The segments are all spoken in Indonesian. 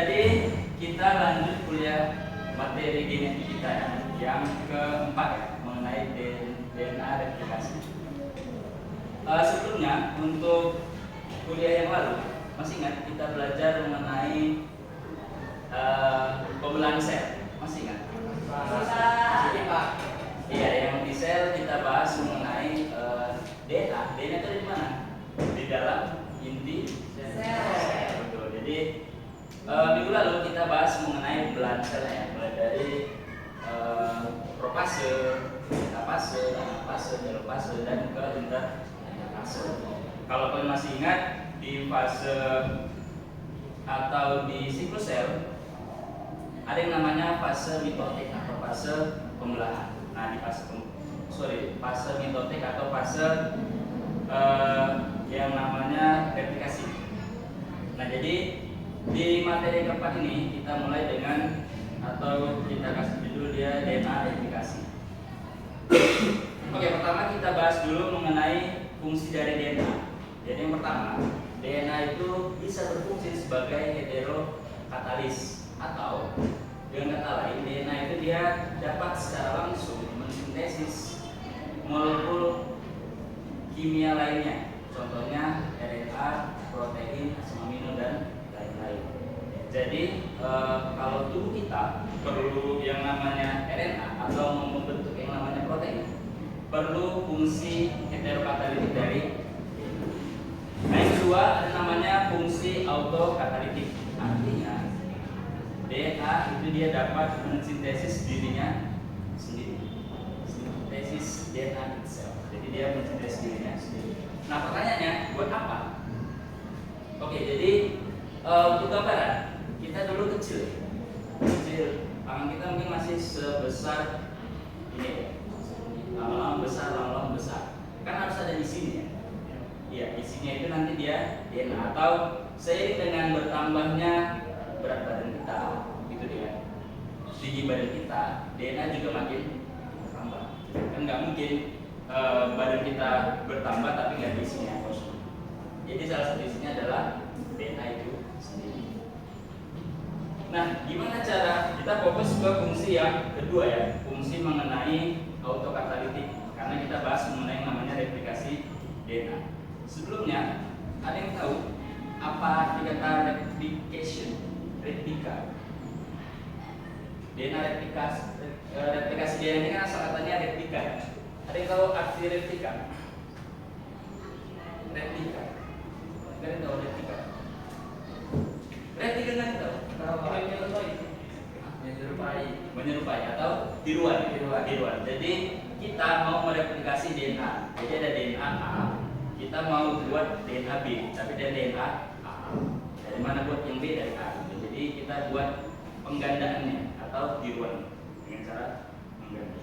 Jadi kita lanjut kuliah materi genetik kita ya, yang keempat ya, mengenai DNA replikasi. Sebelumnya untuk kuliah yang lalu, masih ingat kita belajar mengenai pembelahan sel, masih ingat? Iya, yang di sel kita bahas mengenai DNA. DNA itu di mana? Di dalam inti sel. Betul. Jadi minggu lalu kita bahas mengenai belahan sel ya, mulai dari profase, metafase, anafase, telofase, dan ke interfase. Kalau kalian masih ingat di fase atau di siklus sel ada yang namanya fase mitotik atau fase pembelahan. Nah di fase mitotik atau fase yang namanya replikasi. Nah jadi di materi keempat ini kita mulai dengan atau kita kasih judul dia DNA replikasi. Oke, pertama kita bahas dulu mengenai fungsi dari DNA. Jadi yang pertama, DNA itu bisa berfungsi sebagai heterokatalis atau dengan kata lain DNA itu dia dapat secara langsung mensintesis molekul kimia lainnya. Contohnya RNA, protein, asam amino dan lain-lain. Jadi kalau tubuh kita perlu yang namanya RNA atau membentuk yang namanya protein, perlu fungsi heterokatalitik dari. Nah yang kedua ada namanya fungsi autokatalitik. Artinya DNA itu dia dapat mensintesis dirinya sendiri, sintesis DNA itself. Jadi dia mensintesis dirinya sendiri. Nah pertanyaannya buat apa? Oke, jadi untuk gambaran kita dulu kecil, tangan kita mungkin masih sebesar ini, lama-lama besar, kan harus ada isinya. Ya, isinya itu nanti dia DNA atau seiring dengan bertambahnya berat badan kita, gitu dia, tinggi badan kita, DNA juga makin bertambah. Kan nggak mungkin badan kita bertambah tapi nggak ada isinya kosong. Jadi salah satu isinya adalah DNA itu sendiri. Nah, gimana cara kita fokus ke fungsi yang kedua ya, fungsi mengenai autokatalitik, karena kita bahas mengenai namanya replikasi DNA. Sebelumnya, ada yang tahu apa arti kata replication? Replika. DNA replikasi DNA ini kan asal katanya replika. Ada yang tahu arti replika? Replika. Ada yang tahu replika? Replika nggak tahu? Menyerupai atau tiruan. Jadi kita mau mereplikasi DNA. Jadi ada DNA A, kita mau buat DNA B, tapi dari DNA A. Dari mana buat yang B? Dari A. Jadi kita buat penggandaannya atau tiruan dengan cara mengganda.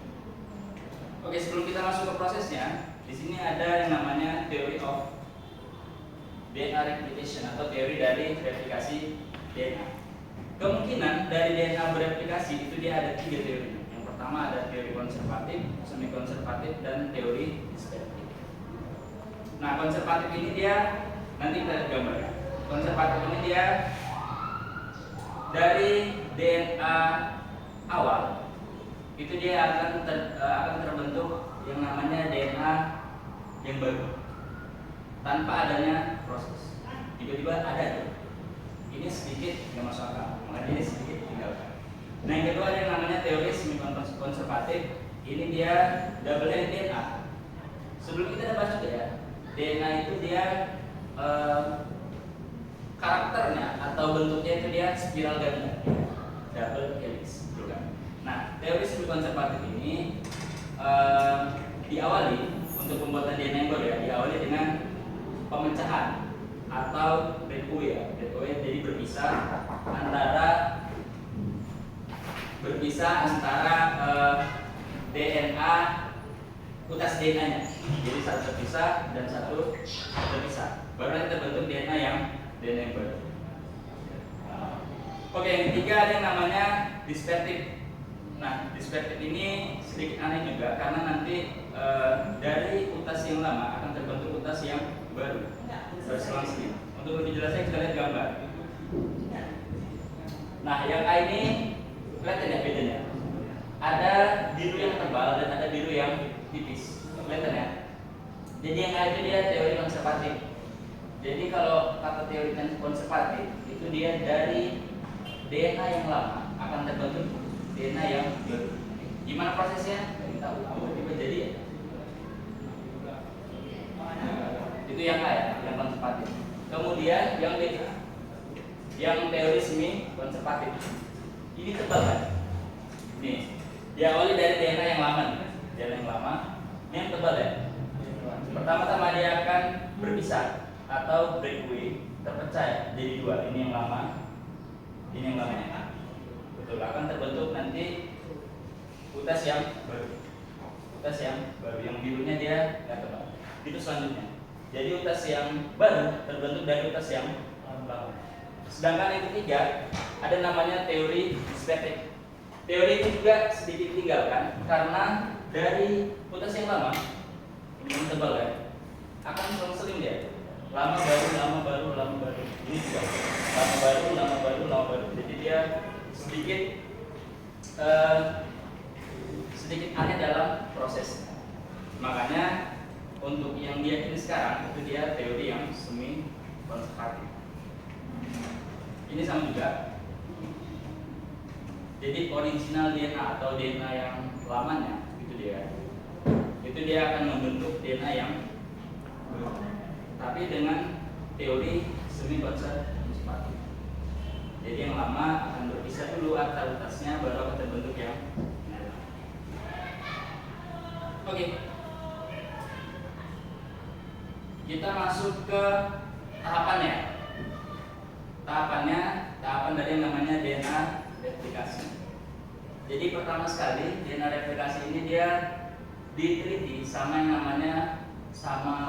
Oke, sebelum kita masuk ke prosesnya, di sini ada yang namanya theory of DNA replication atau teori dari replikasi DNA. Kemungkinan dari DNA bereplikasi itu dia ada 3 teori. Yang pertama ada teori konservatif, semi konservatif, dan teori distributif. Nah, konservatif ini dia nanti kita lihat gambarnya. Konservatif ini dia dari DNA awal itu dia akan terbentuk yang namanya DNA yang baru tanpa adanya proses. Tiba-tiba ada ini sedikit nggak masuk akal, makanya ini sedikit tinggalkan. Nah yang kedua ada yang namanya teori semi konservatif. Ini dia double end DNA. Sebelum kita bahas juga ya, DNA itu dia karakternya atau bentuknya itu dia spiral ganda, double helix, bukan? Nah teori semi konservatif ini diawali untuk pembuatan DNA yang baru ya, diawali dengan pemecahan atau dead weight, jadi berpisah antara DNA utas DNA-nya. Jadi satu terpisah dan satu terpisah. Baru nanti terbentuk DNA yang baru. Oke, yang ketiga ada yang namanya dispertif. Nah, dispertif ini sedikit aneh juga karena nanti dari utas yang lama akan terbentuk utas yang baru. Berselang sedikit. Untuk lebih jelasnya kita lihat gambar. Nah, yang A ini kelihatan ya bedanya. Ada biru yang tebal dan ada biru yang tipis. Kelihatan ya. Jadi yang A itu dia teori konservatif. Jadi kalau kata teori konservatif itu dia dari DNA yang lama akan terbentuk DNA yang baru. Gimana prosesnya? Nggak tahu. Tiba-tiba jadi ya. Itu yang A ya, yang konservatif. Kemudian yang B, yang teori semi konservatif. Ini tebal kan? Nih, diawali dari DNA yang lama nih, DNA yang lama. Ini yang tebal ya. Pertama-tama dia akan berpisah atau breakaway, terpecah jadi dua. Ini yang lama, ini yang lama. Betul, akan terbentuk nanti utas yang baru. Utas yang baru, yang birunya dia nggak tebal. Itu selanjutnya. Jadi utas yang baru terbentuk dari utas yang lama. Sedangkan yang ketiga ada namanya teori diskretik. Teori ini juga sedikit tinggalkan karena dari utas yang lama yang tebal ya akan seling dia. Lama baru, lama baru, lama baru. Ini juga lama baru, lama baru, lama baru. Jadi dia sedikit aneh dalam prosesnya. Makanya untuk yang dia ini sekarang itu dia teori yang semi konservatif. Ini sama juga. Jadi original DNA atau DNA yang lamanya itu dia akan membentuk DNA yang baru. Tapi dengan teori semi konservatif. Jadi yang lama akan berpisah dulu antar utasnya baru akan terbentuk yang baru. Oke. Kita masuk ke tahapannya. Tahapan dari yang namanya DNA replikasi. Jadi pertama sekali DNA replikasi ini dia diteliti sama yang namanya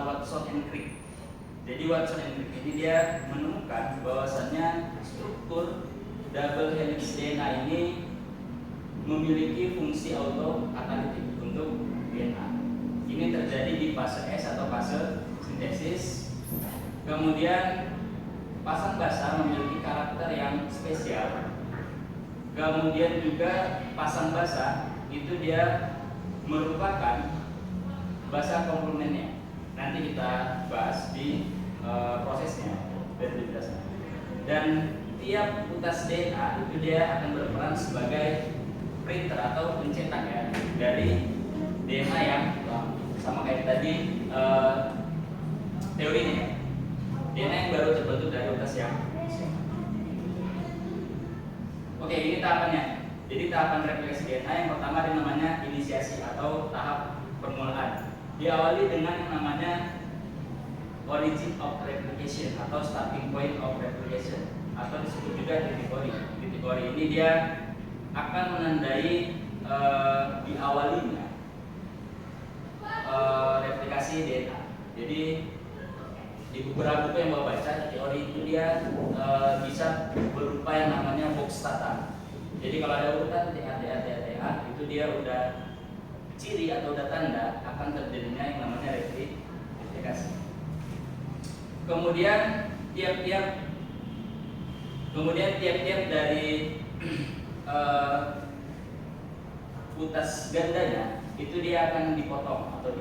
Watson and Crick. Jadi Watson and Crick ini dia menemukan bahwasannya struktur double helix DNA ini memiliki fungsi autokatalitik untuk DNA. Ini terjadi di fase S atau fase sintesis. Kemudian pasang basa memiliki karakter yang spesial. Kemudian juga pasang basa itu dia merupakan basa komplemennya. Nanti kita bahas di prosesnya dan detailnya. Dan tiap utas DNA itu dia akan berperan sebagai printer atau pencetak ya dari DNA yang sama kayak tadi teorinya. DNA yang baru terbentuk dari utas yang Oke, ini tahapannya. Jadi tahapan replikasi DNA yang pertama ada namanya inisiasi atau tahap permulaan. Diawali dengan yang namanya origin of replication atau starting point of replication atau disebut juga titik ori. Titik ori ini dia akan menandai diawalinya replikasi DNA. Jadi di beberapa buku yang Bapak baca, teori itu dia bisa berupa yang namanya box data. Jadi kalau ada urutan TA itu dia udah ciri atau udah tanda akan terjadinya yang namanya replikasi. Kemudian tiap-tiap dari utas gandanya itu dia akan dipotong atau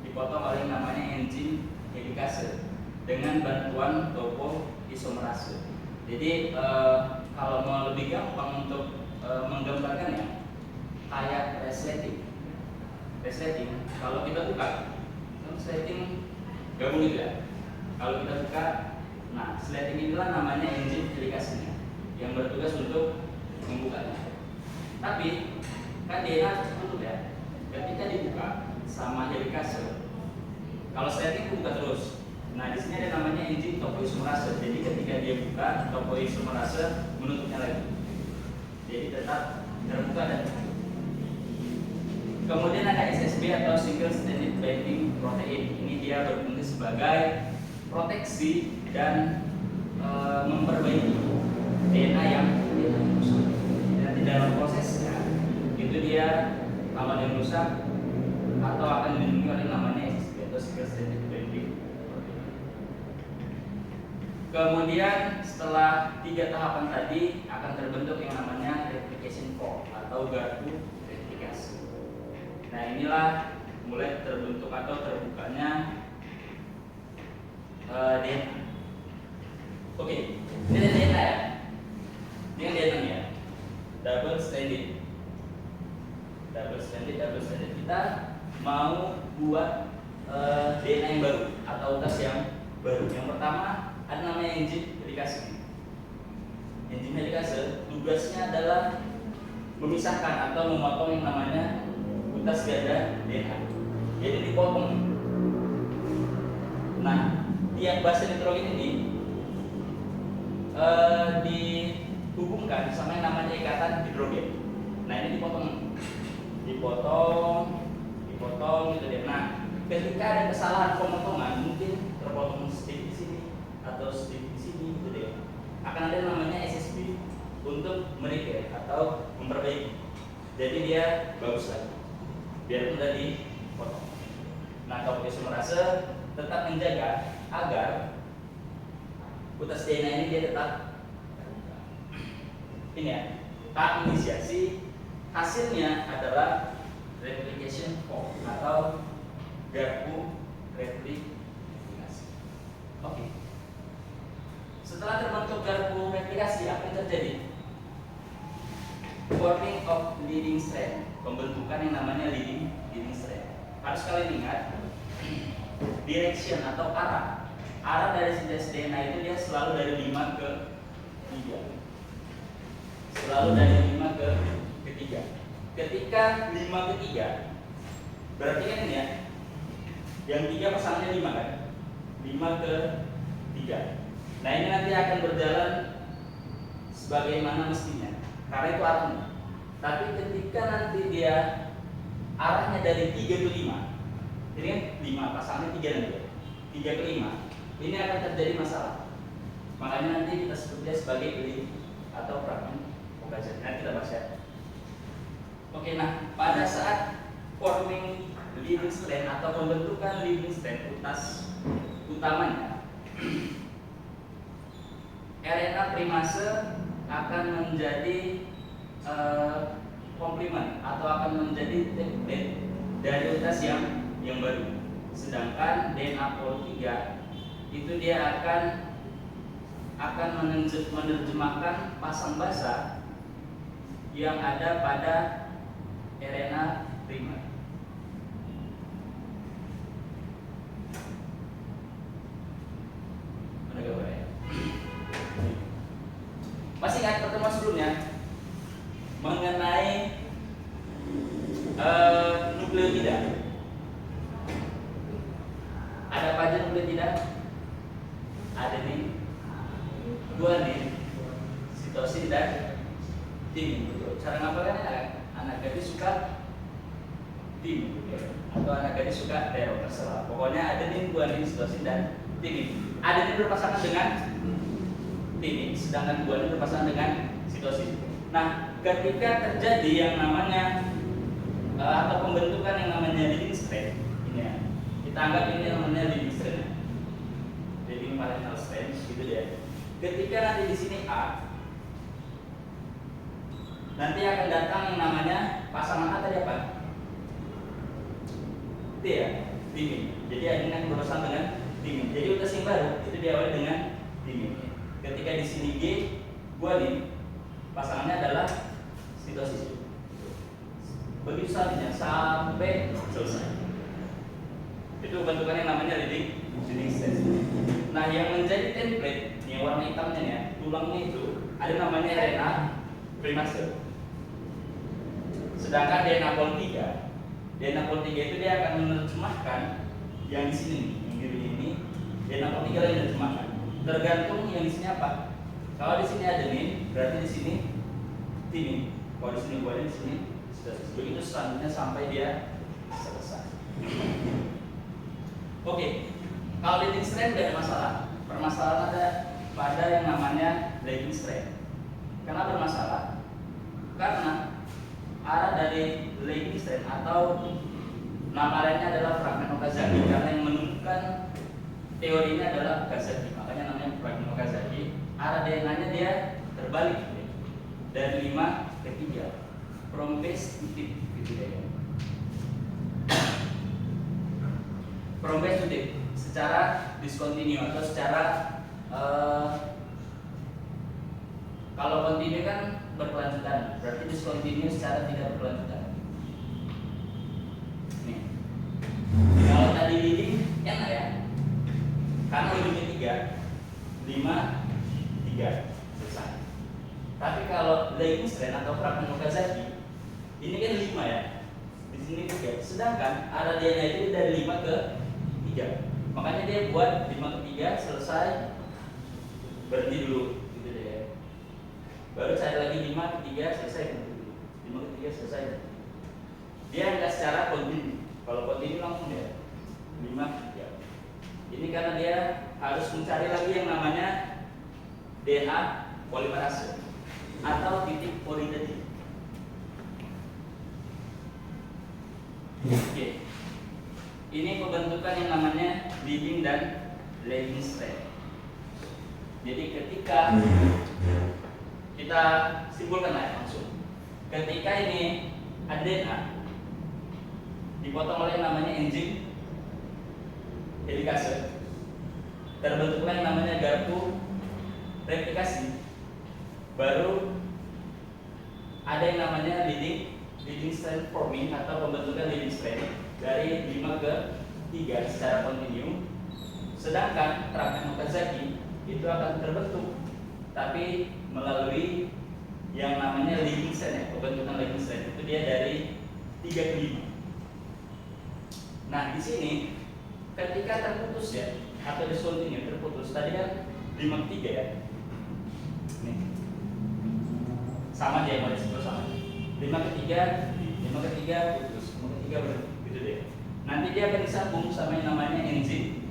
dipotong oleh yang namanya enzim helikase dengan bantuan topoisomerase. Jadi kalau mau lebih gampang untuk menggambarkannya kayak resleting. Kalau kita buka resleting gabung gitu ya. Kalau kita buka, nah resleting inilah namanya enzim helikasenya yang bertugas untuk membukanya. Tapi kan DNA tertutup ya. Ketika dibuka sama helikase, kalau resleting buka terus. Nah di sini ada namanya enzim topoisomerase. Jadi ketika dia buka, topoisomerase menutupnya lagi. Jadi tetap terbuka dan kemudian ada SSB atau single stranded binding protein. Ini dia berfungsi sebagai proteksi dan memperbaiki DNA yang rusak. Dan di dalam prosesnya itu dia kalau dia rusak atau akan dilindungi oleh namanya SSB atau single stranded binding protein. Kemudian setelah 3 tahapan tadi akan terbentuk yang namanya replication fork atau garpu replikasi. Nah, inilah mulai terbentuk atau terbukanya DNA. Oke, ini ada DNA ya. Ini kan DNA ya. Double stranded. Kita mau buat DNA yang baru atau utas yang baru. Yang pertama ada namanya enzim helikase. Enzim helikase tugasnya adalah memisahkan atau memotong yang namanya utas ganda DNA. Jadi dipotong. Nah, tiap base nitrogen ini dihubungkan sama yang namanya ikatan hidrogen. Nah, ini dipotong gitu deh. Nah, ketika ada kesalahan pemotongan, mungkin terpotong sedikit di sini atau sedikit di sini gitu deh, akan ada namanya SSB untuk merepair atau memperbaiki. Jadi dia bagus lagi biar mudah dipotong. Nah, kalau isomerase tetap menjaga agar utas DNA ini dia tetap ini ya, tahap inisiasi hasilnya adalah replication fork atau garpu replikasi. Oke. Setelah terbentuk garpu replikasi, apa yang terjadi? Forming of leading strand, pembentukan yang namanya leading strand. Harus kalian ingat direction atau arah dari sintesis DNA itu dia selalu dari 5 ke 3. Selalu dari 5 ke 3. Ketika 5 ke 3, berarti kan ini ya, yang 3 pasangannya 5 kan? 5 ke 3. Nah, ini nanti akan berjalan sebagaimana mestinya, karena itu arahnya. Tapi ketika nanti dia arahnya dari 3 ke 5, ini kan 5 pasangannya 3 nanti, 3 ke 5, ini akan terjadi masalah. Makanya nanti kita sebutnya sebagai lead atau fragment Okazaki. Nanti kita bahas ya. Oke, nah pada saat forming leading strand atau pembentukan leading strand utas utamanya, RNA primase akan menjadi komplement atau akan menjadi template dari utas yang baru. Sedangkan DNA pol 3 itu dia akan menerjemahkan pasang basa yang ada pada RNA primer. Mana gambar ya? Masih ingat pertemuan sebelumnya mengenai nukleotida? Ada apa aja nukleotida? Adenin, guanin, sitosin dan timin. Cara ngapalnya kan? Anak gadis suka timin atau anak gadis suka teror, terserah. Pokoknya adenin, guanin, sitosin dan timin. Adenin berpasangan dengan timin, sedangkan guanin berpasangan dengan sitosin. Nah, ketika terjadi yang namanya atau pembentukan yang namanya leading strand, ini ya, kita anggap ini namanya leading strand, leading parental strand, gitu deh. Ketika nanti di sini A, nanti akan datang yang namanya pasangan A tadi apa? T ya, timin. Jadi adenin berpasangan dengan timin. Jadi utas yang baru itu diawali dengan timin. Ketika di sini G, guanin, pasangannya adalah sitosis. Begitu selanjutnya sampai selesai. Itu bentukan yang namanya leading strand. Nah, yang menjadi template yang warna hitamnya ya, tulangnya itu ada namanya RNA primase. Sedangkan DNA pol 3 itu dia akan menerjemahkan yang di sini, yang biru ini, DNA pol 3 yang menerjemahkan. Tergantung yang di sini apa. Kalau di sini adenin, berarti di sini timin. Kalau di sini guanin, di sini sitosis. Begitu selanjutnya sampai dia selesai. Oke, kalau leading strand tidak ada masalah. Permasalahan ada pada yang namanya lagging strand. Kenapa bermasalah? Karena arah dari lagging strand atau nama lainnya adalah fragment Okazaki, karena yang menemukan teori ini adalah Okazaki, makanya namanya fragment Okazaki. arah DNA-nya dia terbalik gitu ya. Dari 5 ke 3 from base to tip gitu ya. From base to tip secara discontinue atau secara kalau continue kan berkelanjutan, berarti discontinue secara tidak berkelanjutan. Nih. Kalau tadi leading enak ya, karena ujungnya 3, 5, 3 selesai. Tapi kalau lagging strand atau fragment Okazaki ini kan 5 ya, di sini 3. Sedangkan arah DNA itu dari 5 ke 3. Makanya dia buat 5 ke 3 selesai, berhenti dulu gitu deh ya. Baru cari lagi 5 ke 3 selesai, berhenti dulu. 5 ke 3 selesai. Dia enggak secara kontinu. Kalau kontinu langsung ya 5 ke 3. Ini karena dia harus mencari lagi yang namanya DNA polimerase atau titik polidadi. Oke. Ini pembentukan yang namanya leading dan lagging strand. Jadi ketika kita simpulkan lah langsung. Ketika ini DNA dipotong oleh yang namanya enzim helikase, terbentuklah yang namanya garpu replikasi. Baru ada yang namanya leading strand forming atau pembentukan leading strand dari 5 ke 3 secara kontinu. Sedangkan fragment Okazaki itu akan terbentuk tapi melalui yang namanya leading strand ya, pembentukan leading strand itu dia dari 3 ke 5. Nah, di sini ketika terputus ya atau discontinue terputus tadi kan 5 ke 3 ya. Nih. Sama dia model sama. 5 ke 3, 5 ke 3 putus, 5 ke 3 berhenti gitu deh. Nanti dia akan disambung sama yang namanya enzim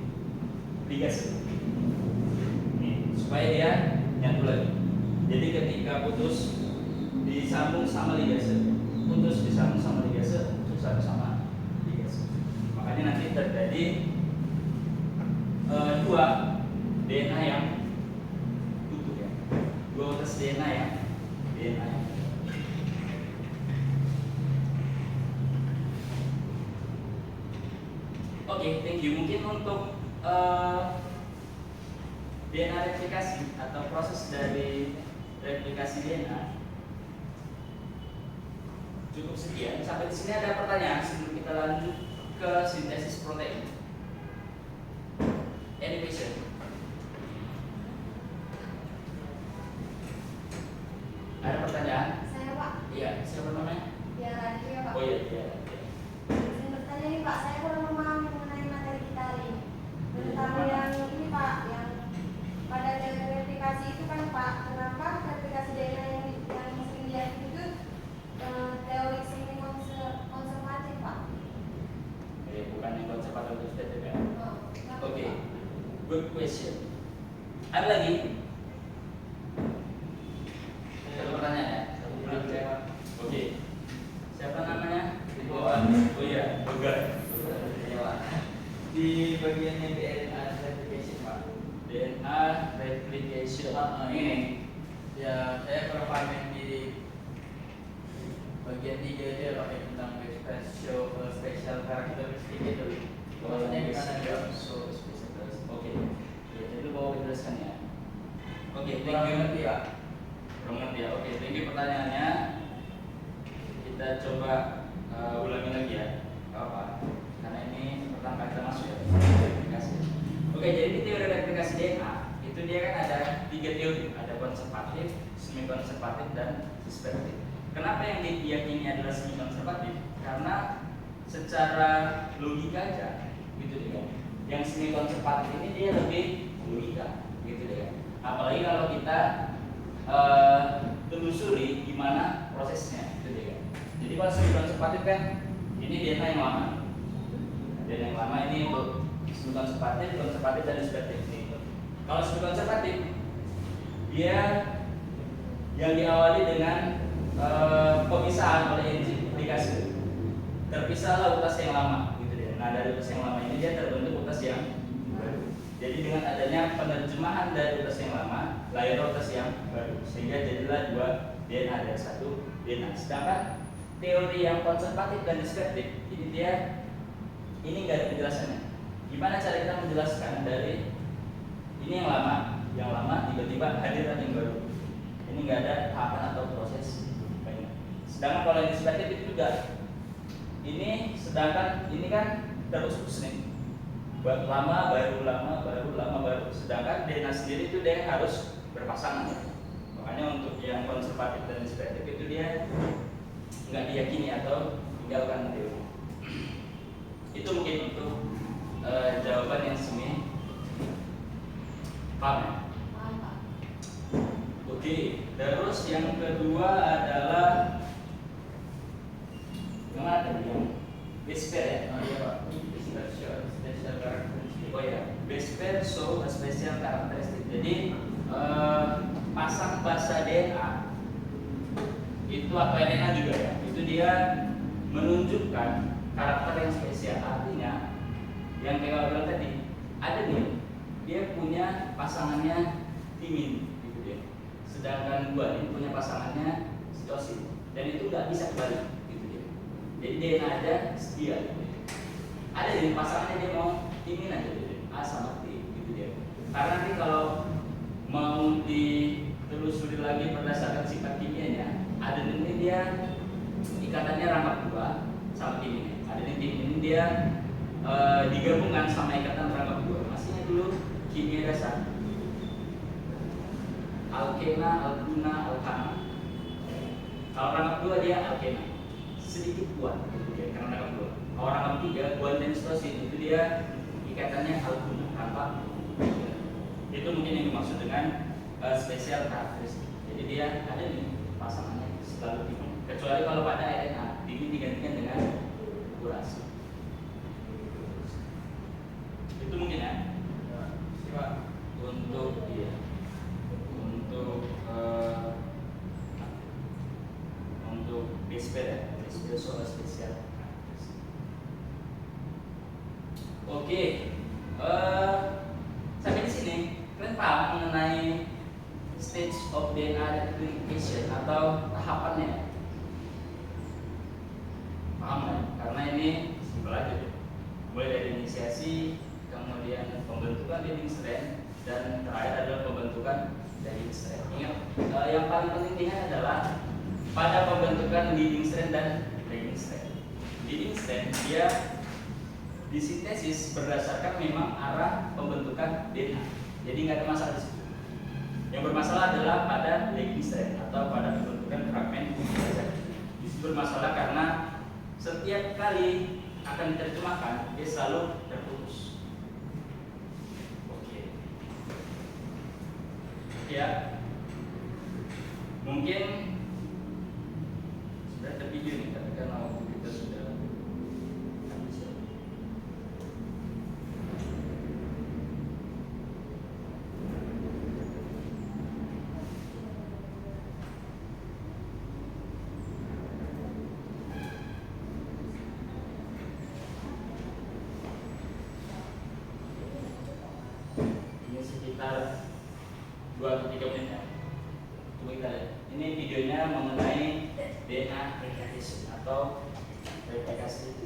ligase. Nih, supaya dia nyatu lagi. Jadi ketika putus disambung sama ligase, putus disambung sama ligase, putus sama ligase. Makanya nanti terjadi dua DNA yang utuh ya, dua utas DNA yang Oke, thank you. Mungkin untuk DNA replikasi atau proses dari replikasi DNA cukup sekian. Sampai di sini ada pertanyaan sebelum kita lanjut ke sintesis protein. Any question? Ada pertanyaan? Saya Pak. Iya, siapa namanya? Ya Radio ya Pak. Oh iya, iya. Saya bertanya nih Pak, saya kurang memahami mengenai materi kita hari ini. Terutama yang ini Pak, yang pada teori replikasi itu kan Pak, kenapa replikasi DNA yang sering diyakini itu teori semi konservatif Pak? Bukan yang konservatif itu ya. Oh, Oke, good question. Ada lagi? Satu pertanyaan ya? Oke. Siapa namanya? Di bawah. Oh iya, Bogar. Di bagiannya DNA replication Pak. DNA replication. Ini. Ya, saya kurang paham yang di bagian 3 itu ya Pak, yang tentang special karakteristik itu. Maksudnya gimana ya? So special. Oke. Ya, itu bawa dijelaskan ya. Oke, thank Kurang you. ngerti Pak. Belum ngerti ya. Oke, thank you pertanyaannya. Kita coba ulangi lagi ya. Apa? Karena ini pertama kita masuk ya. Replikasi. Oke, jadi di teori replikasi DNA itu dia kan ada 3 teori, ada konservatif, semi konservatif, dan suspektif. Kenapa yang diyakini adalah semi konservatif? Karena secara logika aja, gitu deh kan. Yang semi konservatif ini dia lebih logika, gitu deh kan. Apalagi kalau kita telusuri gimana prosesnya, gitu deh kan. Jadi kalau semi konservatif kan ini DNA yang lama. DNA yang lama ini untuk semi konservatif, dan suspektif ini. Kalau semi konservatif dia yang diawali dengan pemisahan oleh enzim ligase. Terpisahlah utas yang lama, gitu deh. Nah, dari utas yang lama ini dia terbentuk utas yang baru. Jadi dengan adanya penerjemahan dari utas yang lama, layer rotas yang baru, sehingga jadilah 2 DNA dan 1 DNA. Sedangkan teori yang konservatif dan deskriptif ini nggak ada penjelasannya. Gimana cara kita menjelaskan dari ini yang lama tiba-tiba hadir yang baru? Ini nggak ada tahapan atau proses. Sedangkan kalau yang deskriptif itu juga ini, sedangkan ini kan terus nih, buat lama baru. Sedangkan DNA sendiri itu dia harus berpasangan. Makanya untuk yang konservatif dan deskriptif itu dia nggak diyakini atau tinggalkan teori. Itu mungkin untuk jawaban yang semi. Paham ya? Paham, Pak. Oke, terus yang kedua adalah gimana tadi yang base pair ya? Oh iya Pak, special characteristic. Oh ya, base pair show a special characteristic. Jadi pasang basa DNA itu atau RNA juga ya, itu dia menunjukkan karakter yang spesial. Artinya yang kayak bilang tadi, ada nih dia punya pasangannya timin gitu dia, sedangkan gua ini punya pasangannya sitosin, dan itu nggak bisa kembali gitu dia. Jadi DNA aja setia gitu dia. Ada nih pasangannya dia mau timin aja gitu dia. A sama T gitu dia. Karena nanti kalau mau ditelusuri lagi berdasarkan sifat kimianya, adenin ini dia ikatannya rangkap 2 sama timin. Adenin timin ini dia digabungkan sama ikatan rangkap 2. Masihnya dulu kimia dasar. Alkena, alkuna, alkana. Kalau rangkap 2 dia alkena. Sedikit kuat gitu dia karena rangkap 2. Kalau rangkap 3 guan dan sitosin itu dia ikatannya alkuna, rangkap. Itu mungkin yang dimaksud dengan spesial karakteristik. Jadi dia ada nih pasangannya selalu timin. Kecuali kalau pada RNA timin digantikan dengan kurasi. Itu mungkin ya. Pak, Untuk untuk base pair ya, base pair soal spesial. Oke, sampai di sini kalian paham mengenai stage of DNA replication atau tahapannya? Paham kan? Karena ini simpel aja tuh. Mulai dari inisiasi, kemudian pembentukan leading strand, dan terakhir adalah pembentukan leading strand. Ingat, yang paling penting adalah pada pembentukan leading strand dan lagging strand. Leading strand dia disintesis berdasarkan memang arah pembentukan DNA. Jadi nggak ada masalah di situ. Yang bermasalah adalah pada lagging strand atau pada pembentukan fragmen saja. Di situ bermasalah karena setiap kali akan diterjemahkan dia selalu terputus. Oke. Ya. Mungkin sudah ada video nih, tapi karena waktu kita sudah habis ya. Ini sekitar 2 atau 3 menit ya. Coba kita lihat. Ini videonya mengenai DNA replication atau replikasi.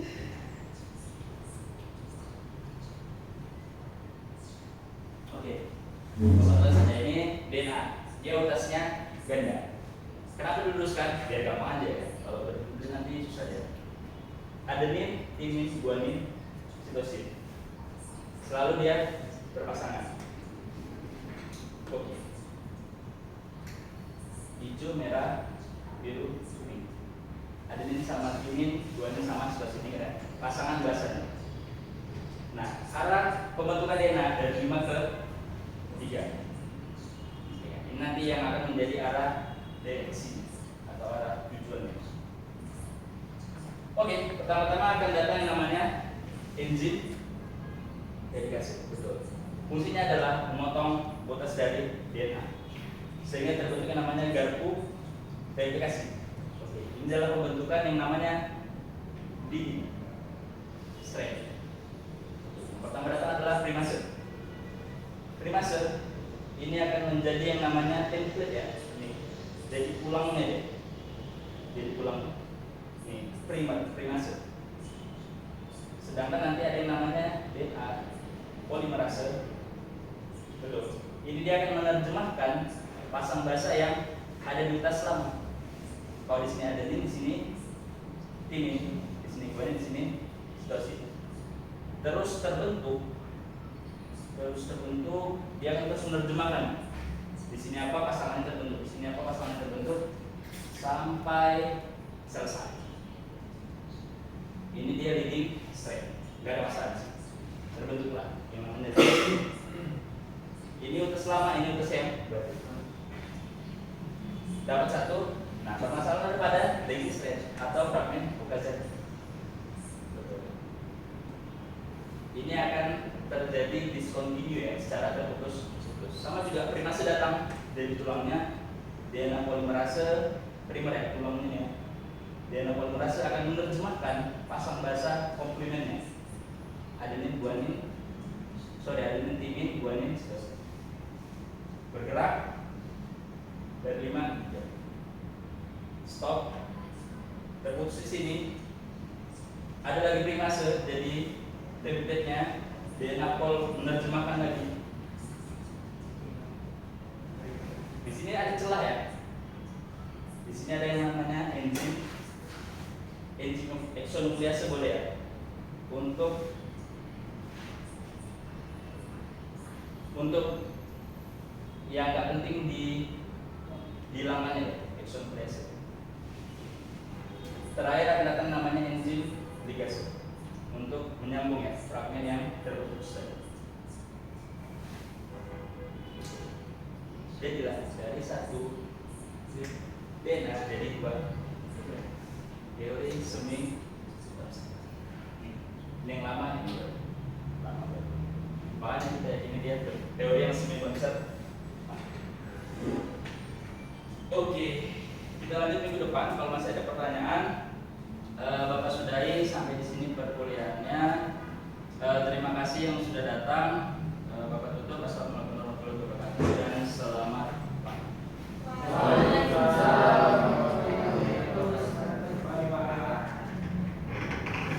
Oke. Contoh saja ini DNA. Dia utasnya ganda. Kenapa diluruskan? Biar gampang aja ya. Kalau berdua nanti susah ya. Adenin, timin, guanin, sitosin. Selalu dia berpasangan. Oke. Hijau, merah, biru, kuning. Adenin sama timin, guanin sama sitosin ini kan pasangan basanya. Nah, arah pembentukan DNA dari 5 ke 3. Ini nanti yang akan menjadi arah direksi atau arah tujuan. Oke, pertama-tama akan datang yang namanya enzim replikasi. Betul. Fungsinya adalah memotong botas dari DNA sehingga terbentuk yang namanya garpu replikasi. Oke, ini adalah pembentukan yang namanya leading strand. Pertama datang adalah primase. Primase ini akan menjadi yang namanya template ya. Ini jadi pulangnya deh. Jadi pulang ini primase. Sedangkan nanti ada yang namanya DNA polimerase. Betul. Ini dia akan menerjemahkan pasang basa yang ada di tas lama. Kalau di sini ada ini, di sini timing, di sini guanin, di sini sitosin. Terus terbentuk, dia akan terus menerjemahkan. Di sini apa pasangan terbentuk, di sini apa pasangan terbentuk sampai selesai. Ini dia leading straight, nggak ada masalah. Terbentuklah yang namanya. Ini utus lama, ini utus yang dapat satu. Nah, permasalahan pada leading straight atau fragmen UKZ. Ini akan terjadi discontinue ya, secara terputus. Sama juga primase datang dari tulangnya, DNA polimerase primer ya, tulangnya ya. DNA polimerase akan menerjemahkan pasang basa komplemennya. Adenin, guanin, adenin, timin, guanin, bergerak dari 5 stop, terputus di sini. Ada lagi primase, jadi template-nya DNA pol menerjemahkan lagi. Di sini ada celah ya. Di sini ada yang namanya enzim eksonuclease boleh ya. Untuk yang nggak penting dihilangkannya eksonuclease. Terakhir akan datang namanya enzim ligase untuk menyambung ya fragmen yang terputus tadi. Jadilah dari satu DNA jadi 2 teori semi. Ini yang lama ini lama banget. Makanya kita ini dia teori yang semi konsep. Oke, kita lanjut minggu depan. Kalau masih ada pertanyaan, Bapak sudahi sampai di sini perkuliahannya. Terima kasih yang sudah datang. Bapak tutup. Assalamualaikum warahmatullahi wabarakatuh dan selamat